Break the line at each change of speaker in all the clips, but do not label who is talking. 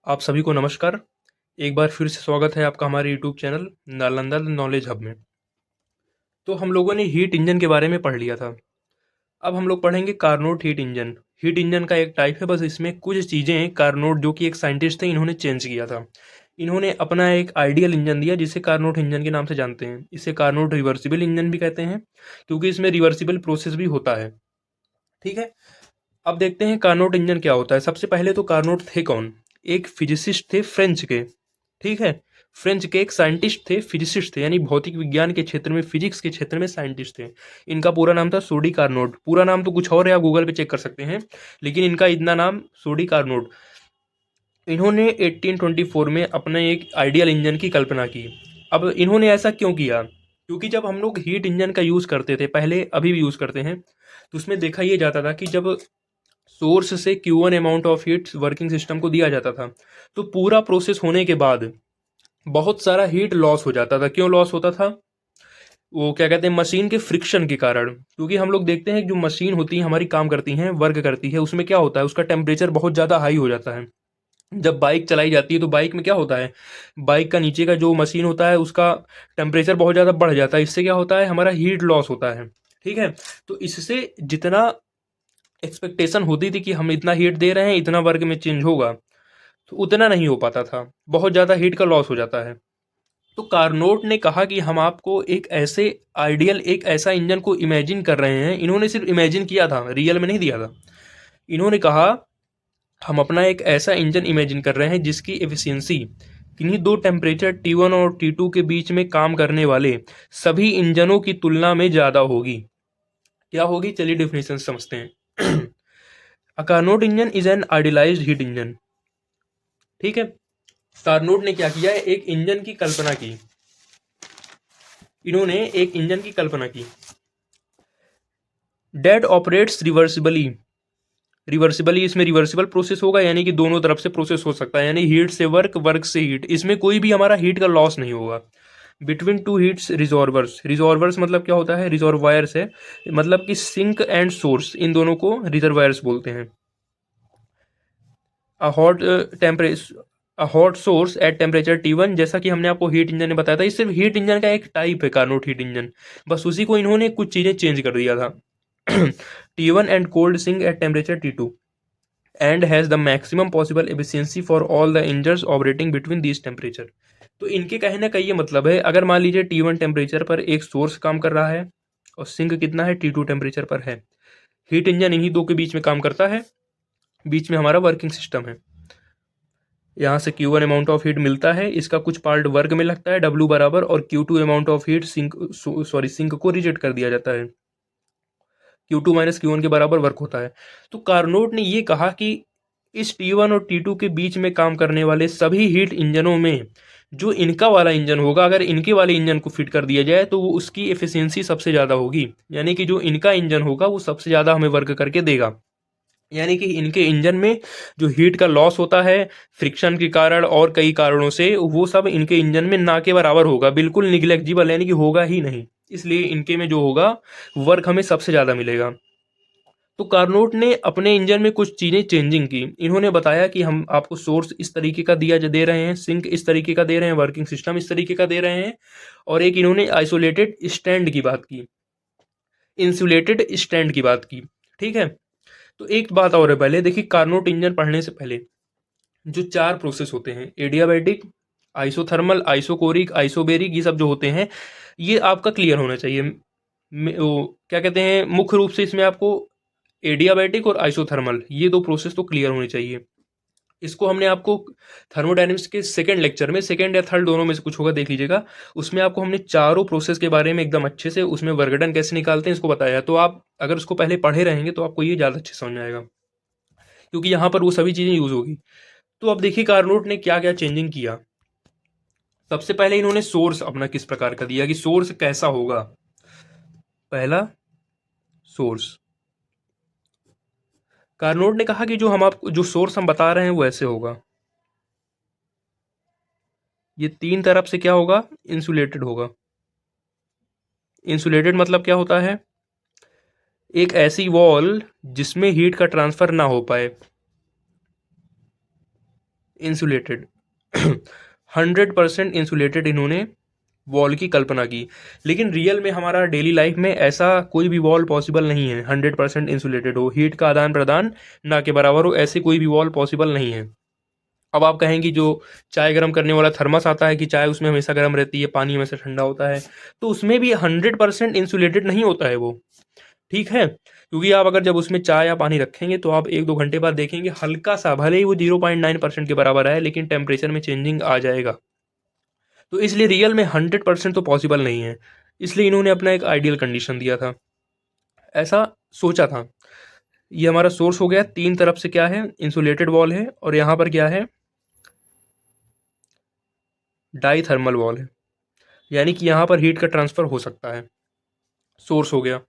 आप सभी को नमस्कार। एक बार फिर से स्वागत है आपका हमारे YouTube channel Nalanda knowledge hub में। तो हम लोगों ने हीट इंजन के बारे में पढ़ लिया था। अब हम लोग पढ़ेंगे Carnot heat engine. Heat engine का एक टाइप है, बस इसमें कुछ चीज़ें कार्नोट जो कि एक साइंटिस्ट थे इन्होंने चेंज किया था। इन्होंने अपना एक आइडियल इंजन दिया जिसे कार्नोट इंजन के नाम से जानते हैं। इसे कार्नोट रिवर्सिबल इंजन भी कहते हैं क्योंकि इसमें रिवर्सिबल प्रोसेस भी होता है। ठीक है। अब देखते हैं कार्नोट इंजन क्या होता है। सबसे पहले तो कार्नोट थे कौन? एक फिजिसिस्ट थे फ्रेंच के। ठीक है। फ्रेंच के एक साइंटिस्ट थे, फिजिसिस्ट थे, यानी भौतिक विज्ञान के क्षेत्र में, फिजिक्स के क्षेत्र में साइंटिस्ट थे। इनका पूरा नाम था सोडी कार्नोट। पूरा नाम तो कुछ और है, आप गूगल पे चेक कर सकते हैं, लेकिन इनका इतना नाम सोडी कार्नोट। इन्होंने 1824 में अपने एक आइडियल इंजन की कल्पना की। अब इन्होंने ऐसा क्यों किया? क्योंकि जब हम लोग हीट इंजन का यूज़ करते थे पहले, अभी भी यूज़ करते हैं, तो उसमें देखा ये जाता था कि जब सोर्स से Q1 amount of heat working system को दिया जाता था, तो पूरा प्रोसेस होने के बाद बहुत सारा हीट लॉस हो जाता था। क्यों लॉस होता था? वो क्या कहते हैं, मशीन के फ्रिक्शन के कारण। क्योंकि हम लोग देखते हैं जो मशीन होती है हमारी, काम करती हैं, वर्क करती है, उसमें क्या होता है, उसका टेम्परेचर बहुत ज़्यादा हाई हो जाता है। जब बाइक चलाई जाती है तो बाइक में क्या होता है, बाइक का नीचे का जो मशीन होता है उसका टेम्परेचर बहुत ज़्यादा बढ़ जाता है। इससे क्या होता है, हमारा हीट लॉस होता है। ठीक है। तो इससे जितना एक्सपेक्टेशन होती थी कि हम इतना हीट दे रहे हैं, इतना वर्ग में चेंज होगा, तो उतना नहीं हो पाता था, बहुत ज़्यादा हीट का लॉस हो जाता है। तो कार्नोट ने कहा कि हम आपको एक ऐसे आइडियल, एक ऐसा इंजन को इमेजिन कर रहे हैं। इन्होंने सिर्फ इमेजिन किया था, रियल में नहीं दिया था। इन्होंने कहा हम अपना एक ऐसा इंजन इमेजिन कर रहे हैं जिसकी एफिशिएंसी किन्हीं दो टेम्परेचर T1 और T2 के बीच में काम करने वाले सभी इंजनों की तुलना में ज़्यादा होगी। क्या होगी, चलिए डिफिनेशन समझते हैं। A Carnot engine is an idealised heat engine. ठीक है। कार्नोट ने क्या किया है, एक इंजन की कल्पना की। इन्होंने एक इंजन की कल्पना की डेट ऑपरेट्स रिवर्सिबली। रिवर्सिबली, इसमें रिवर्सिबल प्रोसेस होगा, यानी कि दोनों तरफ से प्रोसेस हो सकता है, यानी हीट से वर्क, वर्क से हीट, इसमें कोई भी हमारा हीट का लॉस नहीं होगा। Between two heats reservoirs. Reservoirs मतलब क्या होता है, रिजॉर्वायर्स है, मतलब कि सिंक एंड सोर्स, इन दोनों को रिजर्वायर्स बोलते हैं। A hot temperature, a hot source at temperature T1, जैसा कि हमने आपको हीट इंजन ने बताया था, ये सिर्फ हीट इंजन का एक टाइप है कार्नोट हीट इंजन। बस उसी को इन्होंने कुछ चीज़ें चेंज कर दिया था। T1 and cold sink at temperature T2 and has the maximum possible efficiency for all the engines operating between these temperature. तो इनके कहने का ये मतलब है, अगर मान लीजिए T1 टेम्परेचर पर एक सोर्स काम कर रहा है और सिंक कितना है, T2 टेम्परेचर पर है, हीट इंजन इन्हीं दो के बीच में काम करता है, बीच में हमारा वर्किंग सिस्टम है। यहाँ से Q1 अमाउंट ऑफ हीट मिलता है, इसका कुछ पार्ट वर्ग में लगता है W बराबर, और Q2 amount of heat sink को रिजेक्ट कर दिया जाता है, Q2 माइनस Q1 के बराबर वर्क होता है। तो कार्नोट ने ये कहा कि इस T1 और T2 के बीच में काम करने वाले सभी हीट इंजनों में जो इनका वाला इंजन होगा, अगर इनके वाले इंजन को फिट कर दिया जाए तो वो उसकी एफिशिएंसी सबसे ज़्यादा होगी, यानी कि जो इनका इंजन होगा वो सबसे ज़्यादा हमें वर्क करके देगा। यानी कि इनके इंजन में जो हीट का लॉस होता है फ्रिक्शन के कारण और कई कारणों से, वो सब इनके इंजन में ना के बराबर होगा, बिल्कुल निग्लेक्जिबल, यानी कि होगा ही नहीं। इसलिए इनके में जो होगा वर्क हमें सबसे ज़्यादा मिलेगा। तो कार्नोट ने अपने इंजन में कुछ चीज़ें चेंजिंग की। इन्होंने बताया कि हम आपको सोर्स इस तरीके का दिया दे रहे हैं, सिंक इस तरीके का दे रहे हैं, वर्किंग सिस्टम इस तरीके का दे रहे हैं, और एक इन्होंने आइसोलेटेड स्टैंड की बात की, इंसुलेटेड स्टैंड की बात की। ठीक है। तो एक बात और है, पहले देखिए, कार्नोट इंजन पढ़ने से पहले जो चार प्रोसेस होते हैं, एडियाबैटिक, आइसोथर्मल, आइसोकोरिक, आइसोबेरिक, ये सब जो होते हैं, ये आपका क्लियर होना चाहिए। क्या कहते हैं, मुख्य रूप से इसमें आपको एडियाबैटिक और आइसोथर्मल, ये दो प्रोसेस तो क्लियर होनी चाहिए। इसको हमने आपको थर्मोडायनेमिक्स के सेकंड लेक्चर में, सेकंड या थर्ड दोनों में से कुछ होगा, देख लीजिएगा, उसमें आपको हमने चारों प्रोसेस के बारे में एकदम अच्छे से, उसमें वर्कडन कैसे निकालते हैं इसको बताया है। तो आप अगर उसको पहले पढ़े रहेंगे तो आपको ये ज़्यादा अच्छे समझ में आएगा, क्योंकि यहाँ पर वो सभी चीज़ें यूज़ होगी। तो अब देखिए कार्नोट ने क्या क्या चेंजिंग किया। सबसे पहले इन्होंने सोर्स अपना किस प्रकार का दिया, कि सोर्स कैसा होगा। पहला, सोर्स, कार्नोट ने कहा कि जो हम आपको, जो सोर्स हम बता रहे हैं वो ऐसे होगा, ये तीन तरफ से क्या होगा, इंसुलेटेड होगा। इंसुलेटेड मतलब क्या होता है, एक ऐसी वॉल जिसमें हीट का ट्रांसफर ना हो पाए। इंसुलेटेड 100% इंसुलेटेड इन्होंने वॉल की कल्पना की। लेकिन रियल में हमारा डेली लाइफ में ऐसा कोई भी वॉल पॉसिबल नहीं है 100% इंसुलेटेड हो, हीट का आदान प्रदान ना के बराबर हो, ऐसी कोई भी वॉल पॉसिबल नहीं है। अब आप कहेंगे जो चाय गर्म करने वाला थर्मस आता है कि चाय उसमें हमेशा गर्म रहती है, पानी हमेशा ठंडा होता है, तो उसमें भी 100% इंसुलेटेड नहीं होता है वो, ठीक है। क्योंकि आप अगर जब उसमें चाय या पानी रखेंगे तो आप 1-2 घंटे बाद देखेंगे हल्का सा, भले ही वो 0.9% के बराबर है, लेकिन टेम्परेचर में चेंजिंग आ जाएगा। तो इसलिए रियल में 100% तो पॉसिबल नहीं है, इसलिए इन्होंने अपना एक आइडियल कंडीशन दिया था, ऐसा सोचा था। ये हमारा सोर्स हो गया, तीन तरफ से क्या है, इंसुलेटेड वॉल है, और यहाँ पर क्या है, डाई थर्मल वॉल है, यानी कि यहाँ पर हीट का ट्रांसफ़र हो सकता है। सोर्स हो गया।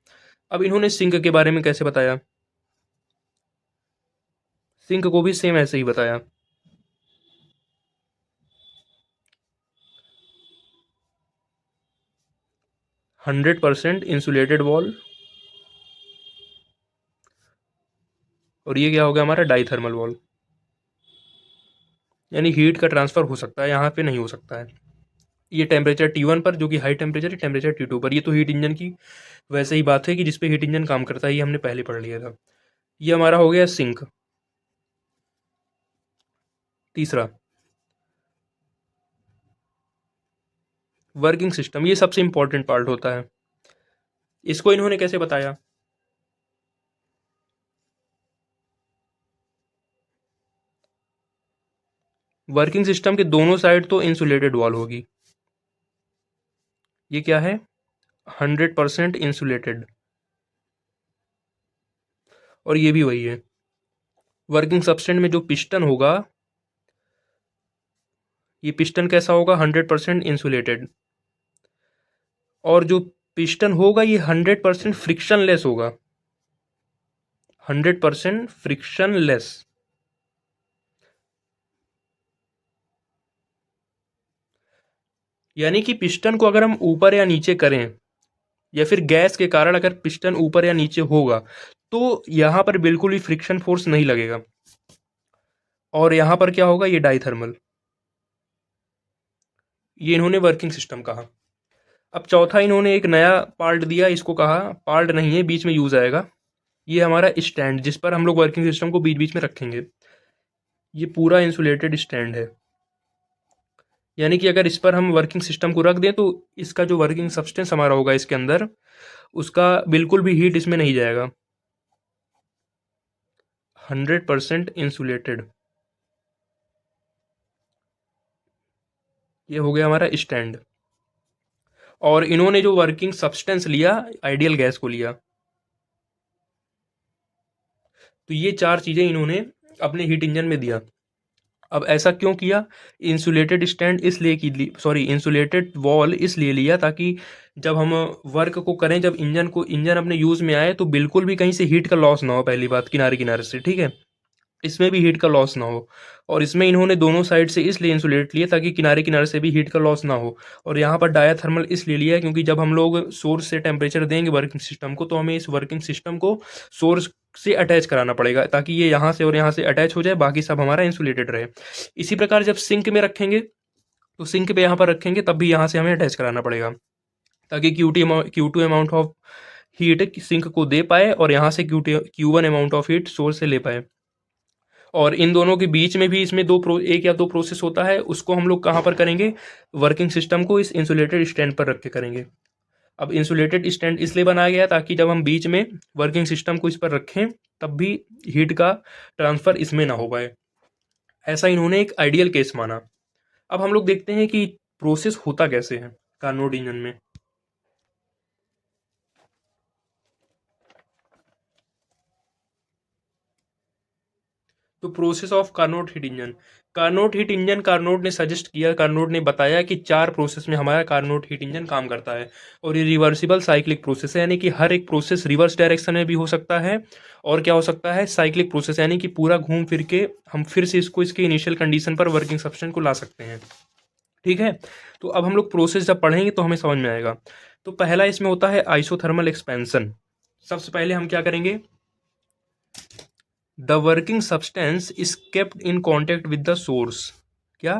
अब इन्होंने सिंक के बारे में कैसे बताया, सिंक को भी सेम ऐसे ही बताया। 100% इंसुलेटेड वॉल, और ये क्या हो गया हमारा, डाई थर्मल वॉल, यानी हीट का ट्रांसफ़र हो सकता है, यहाँ पे नहीं हो सकता है। ये टेम्परेचर T1 पर, जो कि हाई टेम्परेचर है, टेम्परेचर T2 पर। ये तो हीट इंजन की वैसे ही बात है कि जिस पे हीट इंजन काम करता है, ये हमने पहले पढ़ लिया था। ये हमारा हो गया सिंक। तीसरा, वर्किंग सिस्टम, ये सबसे इंपॉर्टेंट पार्ट होता है। इसको इन्होंने कैसे बताया, वर्किंग सिस्टम के दोनों साइड तो इंसुलेटेड वॉल होगी। ये क्या है, 100% इंसुलेटेड, और ये भी वही है। वर्किंग सबस्टेंस में जो पिस्टन होगा, ये पिस्टन कैसा होगा, 100% इंसुलेटेड, और जो पिस्टन होगा ये 100% फ्रिक्शनलेस होगा, 100% फ्रिक्शनलेस। यानी कि पिस्टन को अगर हम ऊपर या नीचे करें, या फिर गैस के कारण अगर पिस्टन ऊपर या नीचे होगा, तो यहाँ पर बिल्कुल भी फ्रिक्शन फोर्स नहीं लगेगा। और यहाँ पर क्या होगा, ये डाइथर्मल। ये इन्होंने वर्किंग सिस्टम कहा। अब चौथा इन्होंने एक नया पार्ट दिया, इसको कहा, पार्ट नहीं है, बीच में यूज आएगा। ये हमारा स्टैंड, जिस पर हम लोग वर्किंग सिस्टम को बीच बीच में रखेंगे। ये पूरा इंसुलेटेड स्टैंड है, यानी कि अगर इस पर हम वर्किंग सिस्टम को रख दें तो इसका जो वर्किंग सब्सटेंस हमारा होगा इसके अंदर, उसका बिल्कुल भी हीट इसमें नहीं जाएगा। 100% इंसुलेटेड। ये हो गया हमारा स्टैंड। और इन्होंने जो वर्किंग सब्सटेंस लिया, आइडियल गैस को लिया। तो ये चार चीज़ें इन्होंने अपने हीट इंजन में दिया। अब ऐसा क्यों किया, इंसुलेटेड स्टैंड इसलिए की, सॉरी इंसुलेटेड वॉल इसलिए लिया ताकि जब हम वर्क को करें, जब इंजन अपने यूज़ में आए, तो बिल्कुल भी कहीं से हीट का लॉस ना हो, पहली बात किनारे किनारे से, ठीक है, इसमें भी हीट का लॉस ना हो। और इसमें इन्होंने दोनों साइड से इसलिए इंसुलेट लिए ताकि किनारे किनारे से भी हीट का लॉस ना हो। और यहाँ पर डायाथर्मल इसलिए लिया है क्योंकि जब हम लोग सोर्स से टेम्परेचर देंगे वर्किंग सिस्टम को, तो हमें इस वर्किंग सिस्टम को सोर्स से अटैच कराना पड़ेगा ताकि ये यहाँ से और यहाँ से अटैच हो जाए, बाकी सब हमारा इंसुलेटेड रहे। इसी प्रकार जब सिंक में रखेंगे, तो सिंक पे यहाँ पर रखेंगे तब भी यहाँ से हमें अटैच कराना पड़ेगा ताकि Q2 amount of heat sink को दे पाए और यहाँ से Q1 amount of heat source से ले पाए। और इन दोनों के बीच में भी इसमें एक या दो प्रोसेस होता है, उसको हम लोग कहाँ पर करेंगे, वर्किंग सिस्टम को इस इंसुलेटेड स्टैंड पर रख के करेंगे। अब इंसुलेटेड स्टैंड इसलिए बनाया गया ताकि जब हम बीच में वर्किंग सिस्टम को इस पर रखें, तब भी हीट का ट्रांसफ़र इसमें ना हो पाए। ऐसा इन्होंने एक आइडियल केस माना। अब हम लोग देखते हैं कि प्रोसेस होता कैसे है कार्नोट इंजन में। तो process of Carnot heat engine, Carnot heat engine, Carnot ने सजेस्ट किया, कार्नोट ने बताया कि 4 प्रोसेस में हमारा कार्नोट हीट इंजन काम करता है। और ये रिवर्सिबल साइक्लिक प्रोसेस है, यानी कि हर एक प्रोसेस रिवर्स डायरेक्शन में भी हो सकता है, और क्या हो सकता है, साइक्लिक प्रोसेस, यानी कि पूरा घूम फिर के हम फिर से इसको इसके इनिशियल कंडीशन पर वर्किंग सब्सटेंस को ला सकते हैं, ठीक है। तो अब हम लोग प्रोसेस जब पढ़ेंगे तो हमें समझ में आएगा। तो पहला इसमें होता है आइसोथर्मल एक्सपेंशन। सबसे पहले हम क्या करेंगे, the working substance is kept in contact with the source. क्या?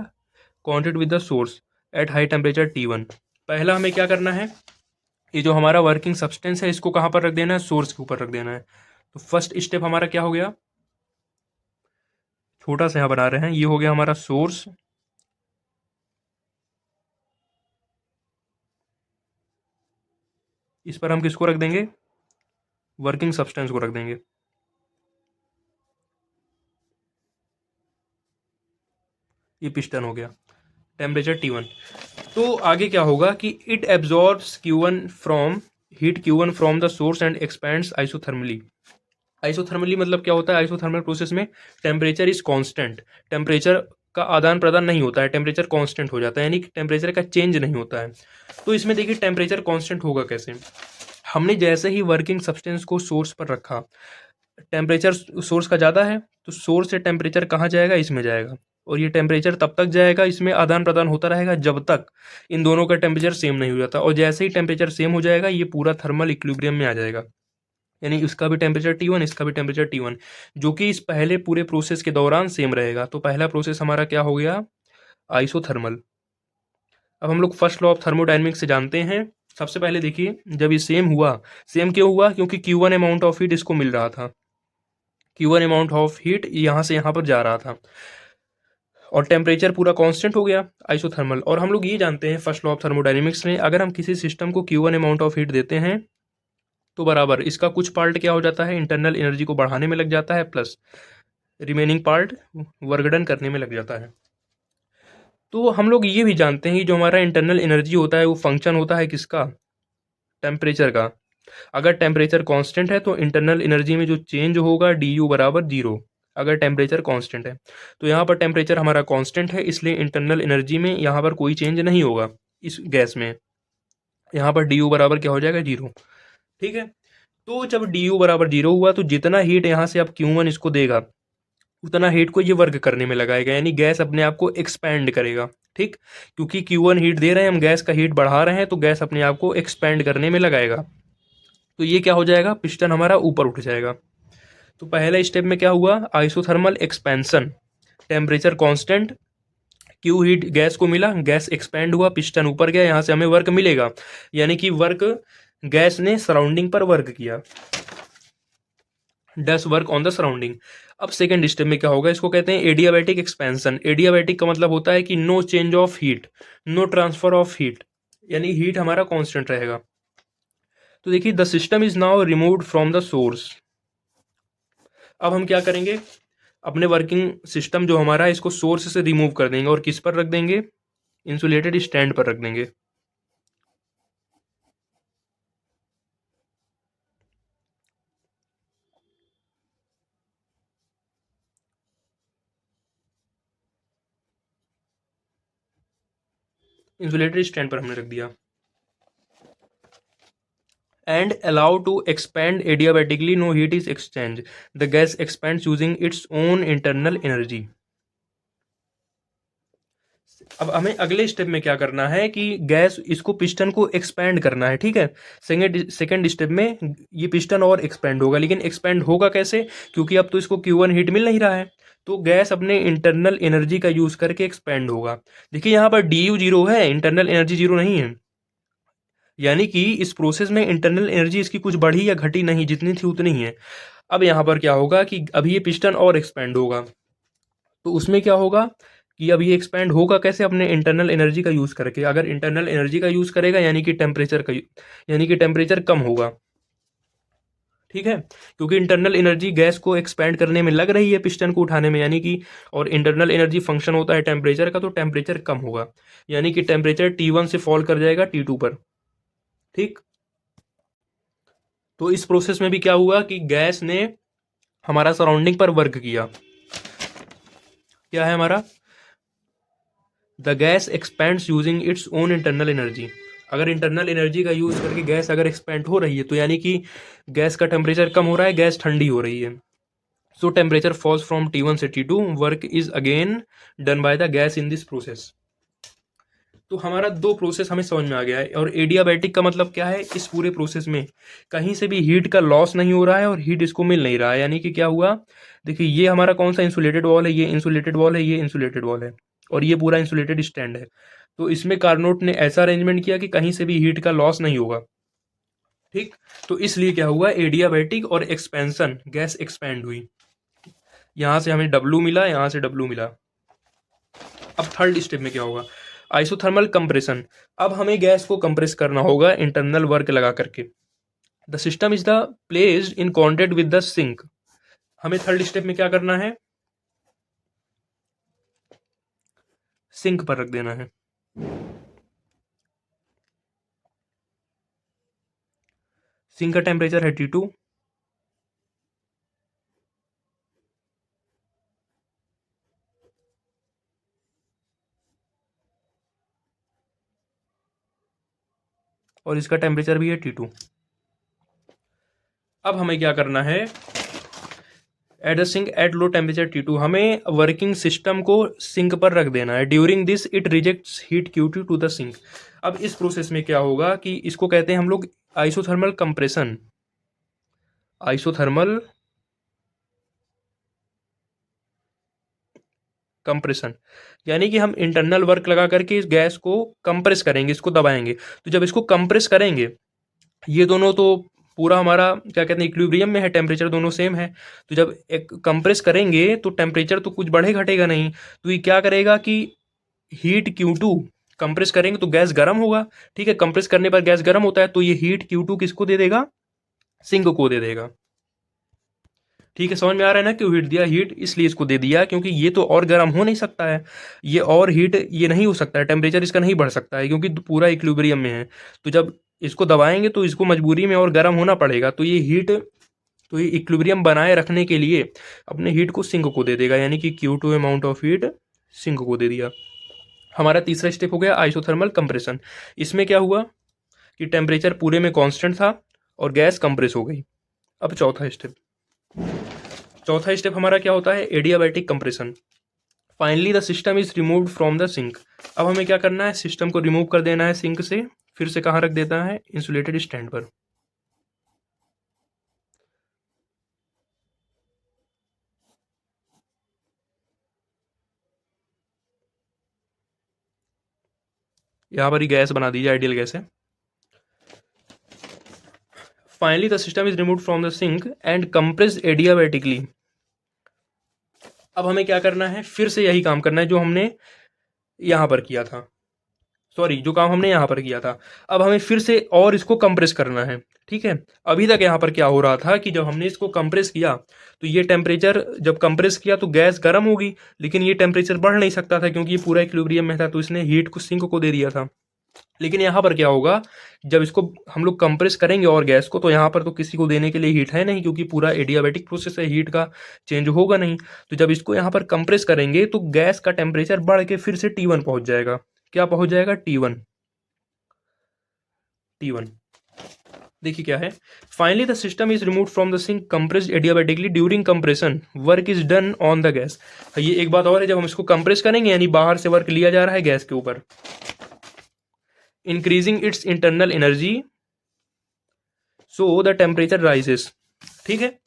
Contact with the source at high temperature T1। पहला हमें क्या करना है, ये जो हमारा वर्किंग सब्सटेंस है इसको कहाँ पर रख देना है, सोर्स के ऊपर रख देना है। तो फर्स्ट स्टेप हमारा क्या हो गया, छोटा सा यहाँ बना रहे हैं, ये हो गया हमारा सोर्स। इस पर हम किसको रख देंगे, वर्किंग सब्सटेंस को रख देंगे। ये पिस्टन हो गया, टेम्परेचर T1। तो आगे क्या होगा कि it absorbs Q1 from heat Q1 from the source and expands isothermally. Isothermally मतलब क्या होता है, आइसोथर्मल प्रोसेस में टेम्परेचर इज कांस्टेंट, टेम्परेचर का आदान प्रदान नहीं होता है, टेम्परेचर कांस्टेंट हो जाता है, यानी कि टेम्परेचर का चेंज नहीं होता है। तो इसमें देखिए टेम्परेचर कांस्टेंट होगा कैसे, हमने जैसे ही वर्किंग सब्सटेंस को सोर्स पर रखा, टेम्परेचर सोर्स का ज़्यादा है तो सोर्स से टेम्परेचर कहाँ जाएगा, इसमें जाएगा, और ये टेम्परेचर तब तक जाएगा, इसमें आदान प्रदान होता रहेगा जब तक इन दोनों का टेम्परेचर सेम नहीं हो जाता। और जैसे ही टेम्परेचर सेम हो जाएगा ये पूरा थर्मल इक्विलिब्रियम में आ जाएगा, यानी इसका भी टेम्परेचर T1, इसका भी टेम्परेचर T1, जो कि इस पहले पूरे प्रोसेस के दौरान सेम रहेगा। तो पहला प्रोसेस हमारा क्या हो गया, आइसोथर्मल। अब हम लोग फर्स्ट लॉ ऑफ थर्मोडायनेमिक्स से जानते हैं। सबसे पहले देखिए जब ये सेम हुआ, सेम क्यों हुआ, क्योंकि Q1 अमाउंट ऑफ हीट इसको मिल रहा था, Q1 अमाउंट ऑफ हीट यहाँ से यहाँ पर जा रहा था, और टेम्परेचर पूरा कांस्टेंट हो गया, आइसोथर्मल। और हम लोग ये जानते हैं फर्स्ट लॉ ऑफ थर्मोडायनेमिक्स में, अगर हम किसी सिस्टम को Q1 अमाउंट ऑफ हीट देते हैं तो बराबर इसका कुछ पार्ट क्या हो जाता है, इंटरनल एनर्जी को बढ़ाने में लग जाता है, प्लस रिमेनिंग पार्ट वर्कडन करने में लग जाता है। तो हम लोग ये भी जानते हैं कि जो हमारा इंटरनल एनर्जी होता है वो फंक्शन होता है किसका, टेम्परेचर का। अगर टेम्परेचर कांस्टेंट है तो इंटरनल एनर्जी में जो चेंज होगा du बराबर जीरो, अगर टेम्परेचर कांस्टेंट है। तो यहाँ पर टेम्परेचर हमारा कांस्टेंट है, इसलिए इंटरनल एनर्जी में यहाँ पर कोई चेंज नहीं होगा इस गैस में, यहाँ पर du बराबर क्या हो जाएगा, जीरो। ठीक है, तो जब du बराबर जीरो हुआ तो जितना हीट यहाँ से अब Q1 इसको देगा उतना हीट को ये वर्क करने में लगाएगा, यानी गैस अपने आप को एक्सपैंड करेगा। ठीक, क्योंकि Q1 हीट दे रहे हैं हम, गैस का हीट बढ़ा रहे हैं, तो गैस अपने आप को एक्सपैंड करने में लगाएगा। तो ये क्या हो जाएगा, पिस्टन हमारा ऊपर उठ जाएगा। तो पहला स्टेप में क्या हुआ, isothermal expansion, temperature constant, Q heat gas को मिला, गैस एक्सपैंड हुआ, पिस्टन ऊपर गया, यहाँ से हमें वर्क मिलेगा, यानी कि वर्क गैस ने सराउंडिंग पर वर्क किया, डस वर्क ऑन द सराउंडिंग। अब सेकेंड स्टेप में क्या होगा, इसको कहते हैं एडियाबैटिक एक्सपेंशन। एडियाबैटिक का मतलब होता है कि no change of heat, no transfer of heat, यानी हीट हमारा कांस्टेंट रहेगा। तो देखिए the system is now removed from the source. अब हम क्या करेंगे, अपने वर्किंग सिस्टम जो हमारा है इसको सोर्स से रिमूव कर देंगे, और किस पर रख देंगे, इंसुलेटेड स्टैंड पर रख देंगे। इंसुलेटेड स्टैंड पर हमने रख दिया। And allow to expand adiabatically, no heat is exchange, the gas expands using its own internal energy. अब हमें अगले स्टेप में क्या करना है कि गैस इसको पिस्टन को एक्सपैंड करना है। ठीक है, सेकेंड स्टेप में ये पिस्टन और एक्सपैंड होगा, लेकिन एक्सपैंड होगा कैसे, क्योंकि अब तो इसको Q1 हीट मिल नहीं रहा है, तो गैस अपने इंटरनल एनर्जी का यूज करके एक्सपैंड होगा। देखिए यहाँ पर du जीरो है, इंटरनल एनर्जी जीरो नहीं है, यानी कि इस प्रोसेस में इंटरनल एनर्जी इसकी कुछ बढ़ी या घटी नहीं, जितनी थी उतनी ही है। अब यहाँ पर क्या होगा कि अभी ये पिस्टन और एक्सपैंड होगा, तो उसमें क्या होगा कि अब ये एक्सपैंड होगा कैसे, अपने इंटरनल एनर्जी का यूज़ करके। अगर इंटरनल एनर्जी का यूज़ करेगा यानी कि टेम्परेचर कम होगा। ठीक है, क्योंकि इंटरनल एनर्जी गैस को एक्सपैंड करने में लग रही है, पिस्टन को उठाने में, यानी कि, और इंटरनल एनर्जी फंक्शन होता है टेम्परेचर का, तो टेम्परेचर कम होगा, यानी कि टेम्परेचर T1 से फॉल कर जाएगा T2 पर। ठीक, तो इस प्रोसेस में भी क्या हुआ कि गैस ने हमारा सराउंडिंग पर वर्क किया। क्या है हमारा, the gas expends using its own internal energy. अगर इंटरनल एनर्जी का यूज करके गैस अगर एक्सपेंड हो रही है तो यानी कि गैस का टेम्परेचर कम हो रहा है, गैस ठंडी हो रही है। सो टेम्परेचर फॉल्स फ्रॉम T1 से T2, work is again done by the gas in this process. तो हमारा दो प्रोसेस हमें समझ में आ गया है। और एडियाबैटिक का मतलब क्या है, इस पूरे प्रोसेस में कहीं से भी हीट का लॉस नहीं हो रहा है और हीट इसको मिल नहीं रहा है। यानी कि क्या हुआ, देखिए ये हमारा कौन सा इंसुलेटेड वॉल है, ये इंसुलेटेड वॉल है, ये इंसुलेटेड वॉल है, और ये पूरा इंसुलेटेड स्टैंड है। तो इसमें कार्नोट ने ऐसा अरेंजमेंट किया कि कहीं से भी हीट का लॉस नहीं होगा। ठीक, तो इसलिए क्या हुआ, एडियाबैटिक और एक्सपेंशन, गैस एक्सपैंड हुई। यहां से हमें डब्लू मिला, यहां से डब्लू मिला। अब थर्ड स्टेप में क्या होगा, आइसोथर्मल कंप्रेशन। अब हमें गैस को कंप्रेस करना होगा इंटरनल वर्क लगा करके। The system is the placed in contact with the sink. हमें थर्ड स्टेप में क्या करना है, सिंक पर रख देना है। सिंक का टेम्परेचर है T2। और इसका टेम्परेचर भी है T2। अब हमें क्या करना है, at the sink at low temperature T2, हमें वर्किंग सिस्टम को सिंक पर रख देना है। During this it rejects heat Q2 to the sink. अब इस प्रोसेस में क्या होगा कि इसको कहते हैं हम लोग आइसोथर्मल कंप्रेशन। आइसोथर्मल कंप्रेशन यानी कि हम इंटरनल वर्क लगा करके इस गैस को कंप्रेस करेंगे, इसको दबाएंगे। तो जब इसको कंप्रेस करेंगे, ये दोनों तो पूरा हमारा क्या कहते हैं इक्विलिब्रियम में है, टेम्परेचर दोनों सेम है। तो जब एक कंप्रेस करेंगे तो टेम्परेचर तो कुछ बढ़े घटेगा नहीं। तो ये क्या करेगा कि हीट Q2, कंप्रेस करेंगे तो गैस गर्म होगा। ठीक है, कंप्रेस करने पर गैस गर्म होता है, तो ये हीट Q2 किसको दे देगा, सिंक को दे देगा। ठीक है, समझ में आ रहा है ना, क्यों हीट दिया, हीट इसलिए इसको दे दिया क्योंकि ये तो और गर्म हो नहीं सकता है, ये और हीट ये नहीं हो सकता है, टेम्परेचर इसका नहीं बढ़ सकता है क्योंकि पूरा इक्विलिब्रियम में है। तो जब इसको दबाएंगे तो इसको मजबूरी में और गर्म होना पड़ेगा, तो ये हीट, तो ये इक्विलिब्रियम बनाए रखने के लिए अपने हीट को सिंक को दे देगा, यानी कि Q2 amount of heat sink को दे दिया। हमारा तीसरा स्टेप हो गया आइसोथर्मल कंप्रेशन। इसमें क्या हुआ कि टेम्परेचर पूरे में कांस्टेंट था और गैस कंप्रेस हो गई। अब चौथा स्टेप हमारा क्या होता है, adiabatic compression. Finally the system is removed from the sink. अब हमें क्या करना है, सिस्टम को रिमूव कर देना है सिंक से, फिर से कहाँ रख देता है, इंसुलेटेड स्टैंड पर। यहाँ पर ही गैस बना दीजिए, आइडियल गैस है। Finally the system is removed from the sink and compressed adiabatically. अब हमें क्या करना है, फिर से यही काम करना है जो हमने यहाँ पर किया था, सॉरी जो काम हमने यहाँ पर किया था। अब हमें फिर से और इसको कंप्रेस करना है। ठीक है, अभी तक यहाँ पर क्या हो रहा था कि जब हमने इसको कंप्रेस किया तो ये टेम्परेचर, जब कंप्रेस किया तो गैस गर्म होगी, लेकिन ये टेम्परेचर बढ़ नहीं सकता था क्योंकि ये पूरा इक्विलिब्रियम में था, तो इसने हीट को सिंक को दे दिया था। लेकिन यहाँ पर क्या होगा, जब इसको हम लोग कंप्रेस करेंगे और गैस को, तो यहाँ पर तो किसी को देने के लिए हीट है नहीं क्योंकि पूरा एडियाबैटिक प्रोसेस है, हीट का चेंज होगा नहीं। तो जब इसको यहाँ पर कंप्रेस करेंगे तो गैस का टेम्परेचर बढ़ के फिर से T1 पहुंच जाएगा। क्या पहुंच जाएगा, T1। T1 देखिए क्या है, finally the system is remove from the sink compressed adiabatically during compression work is done on the gas. ये एक बात और है, जब हम इसको कंप्रेस करेंगे यानी बाहर से वर्क लिया जा रहा है गैस के ऊपर, increasing its internal energy so the temperature rises. ठीक है,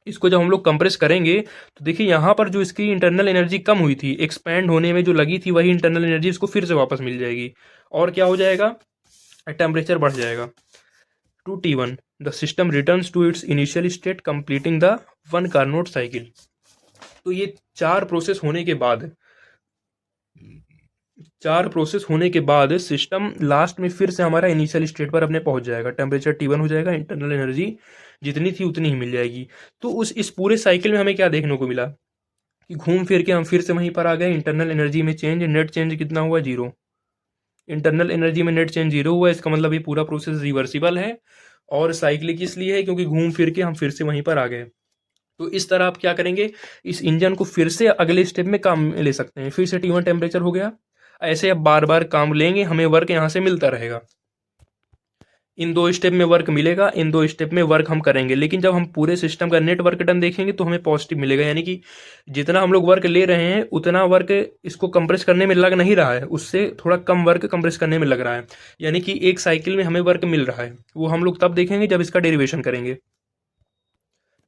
इसको जब हम लोग कंप्रेस करेंगे तो देखिए यहाँ पर जो इसकी इंटरनल एनर्जी कम हुई थी, एक्सपैंड होने में जो लगी थी, वही इंटरनल एनर्जी इसको फिर से वापस मिल जाएगी और क्या हो जाएगा, टेम्परेचर बढ़ जाएगा to T1। The system returns to its initial state completing the 1 Carnot cycle. तो ये चार प्रोसेस होने के बाद सिस्टम लास्ट में फिर से हमारा इनिशियल स्टेट पर अपने पहुंच जाएगा, टेम्परेचर T1 हो जाएगा, इंटरनल एनर्जी जितनी थी उतनी ही मिल जाएगी। तो इस पूरे साइकिल में हमें क्या देखने को मिला कि घूम फिर के हम फिर से वहीं पर आ गए, इंटरनल एनर्जी में चेंज, नेट चेंज कितना हुआ, 0। इंटरनल एनर्जी में नेट चेंज 0 हुआ, इसका मतलब ये पूरा प्रोसेस रिवर्सिबल है और साइक्लिक इसलिए है क्योंकि घूम फिर के हम फिर से वहीं पर आ गए। तो इस तरह आप क्या करेंगे, इस इंजन को फिर से अगले स्टेप में काम में ले सकते हैं। फिर से T1 टेम्परेचर हो गया, ऐसे अब बार बार काम लेंगे, हमें वर्क यहाँ से मिलता रहेगा। इन 2 स्टेप में वर्क मिलेगा, इन 2 स्टेप में वर्क हम करेंगे, लेकिन जब हम पूरे सिस्टम का नेट वर्क डन देखेंगे तो हमें पॉजिटिव मिलेगा, यानी कि जितना हम लोग वर्क ले रहे हैं उतना वर्क इसको कंप्रेस करने में लग नहीं रहा है, उससे थोड़ा कम वर्क कंप्रेस करने में लग रहा है, यानी कि एक साइकिल में हमें वर्क मिल रहा है। वो हम लोग तब देखेंगे जब इसका डेरिवेशन करेंगे।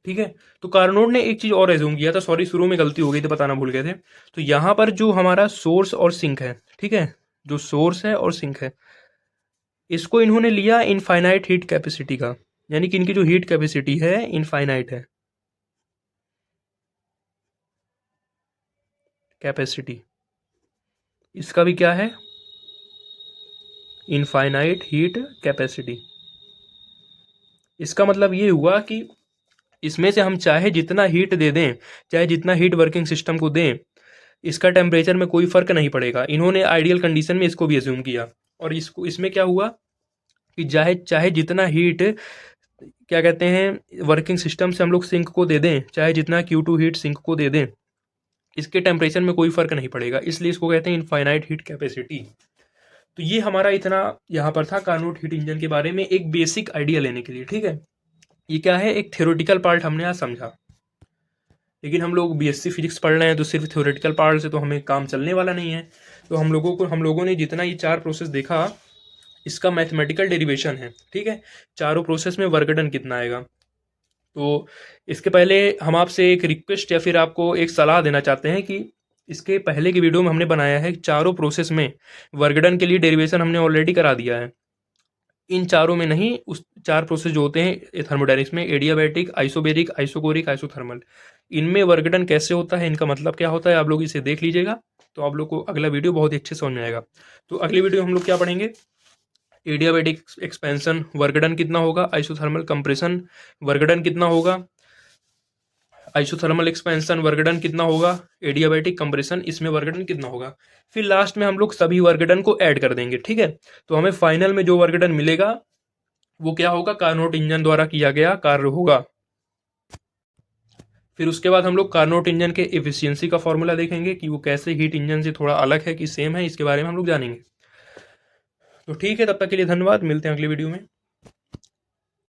ठीक है, तो कार्नोट ने एक चीज़ और एज्यूम किया था, सॉरी शुरू में गलती हो गई थी, बताना भूल गए थे। तो यहाँ पर जो हमारा सोर्स और सिंक है, ठीक है, जो सोर्स है और सिंक है, इसको इन्होंने लिया इनफाइनाइट हीट कैपेसिटी का, यानी कि इनकी जो हीट कैपेसिटी है इनफाइनाइट है कैपेसिटी, इसका भी क्या है, इनफाइनाइट हीट कैपेसिटी। इसका मतलब ये हुआ कि इसमें से हम चाहे जितना हीट दे दें, चाहे जितना हीट वर्किंग सिस्टम को दें, इसका टेम्परेचर में कोई फर्क नहीं पड़ेगा। इन्होंने आइडियल कंडीशन में इसको भी एज्यूम किया, और इसको इसमें क्या हुआ कि चाहे चाहे जितना हीट, क्या कहते हैं, वर्किंग सिस्टम से हम लोग सिंक को दे दें, चाहे जितना Q2 हीट सिंक को दे दें, इसके टेम्परेचर में कोई फर्क नहीं पड़ेगा, इसलिए इसको कहते हैं इनफाइनाइट हीट कैपेसिटी। तो ये हमारा इतना यहाँ पर था कार्नोट हीट इंजन के बारे में एक बेसिक आइडिया लेने के लिए। ठीक है, ये क्या है, एक थ्योरेटिकल पार्ट हमने आज समझा, लेकिन हम लोग BSc फिजिक्स पढ़ रहे हैं तो सिर्फ थ्योरेटिकल पार्ट से तो हमें काम चलने वाला नहीं है। तो हम लोगों ने जितना ये 4 प्रोसेस देखा, इसका मैथमेटिकल डेरिवेशन है। ठीक है, चारों प्रोसेस में वर्क डन कितना आएगा। तो इसके पहले हम आपसे एक रिक्वेस्ट या फिर आपको एक सलाह देना चाहते हैं कि इसके पहले की वीडियो में हमने बनाया है चारों प्रोसेस में वर्क डन के लिए डेरिवेशन हमने ऑलरेडी करा दिया है। इन चारों में नहीं, उस 4 प्रोसेस जो होते हैं थर्मोडायनेमिक्स में, एडियाबैटिक, आइसोबैरिक, आइसोकोरिक, आइसोथर्मल, इनमें वर्क डन कैसे होता है, इनका मतलब क्या होता है, आप लोग इसे देख लीजिएगा, तो आप लोग को अगला वीडियो बहुत ही अच्छे से समझ में आएगा। तो अगली वीडियो हम लोग क्या पढ़ेंगे, एडियाबैटिक एक्सपेंशन वर्क डन कितना होगा, आइसोथर्मल कंप्रेशन वर्क डन कितना होगा, आइसोथर्मल एक्सपेंशन वर्क डन कितना होगा, एडियाबैटिक कंप्रेशन इसमें वर्क डन कितना होगा। फिर लास्ट में हम लोग सभी वर्क डन को ऐड कर देंगे। ठीक है, तो हमें फाइनल में जो वर्क डन मिलेगा वो क्या होगा, कार्नोट इंजन द्वारा किया गया कार्य होगा। फिर उसके बाद हम लोग कार्नोट इंजन के एफिशिएंसी का फॉर्मूला देखेंगे कि वो कैसे हीट इंजन से थोड़ा अलग है कि सेम है, इसके बारे में हम लोग जानेंगे। तो ठीक है, तब तक के लिए धन्यवाद, मिलते हैं अगली वीडियो में।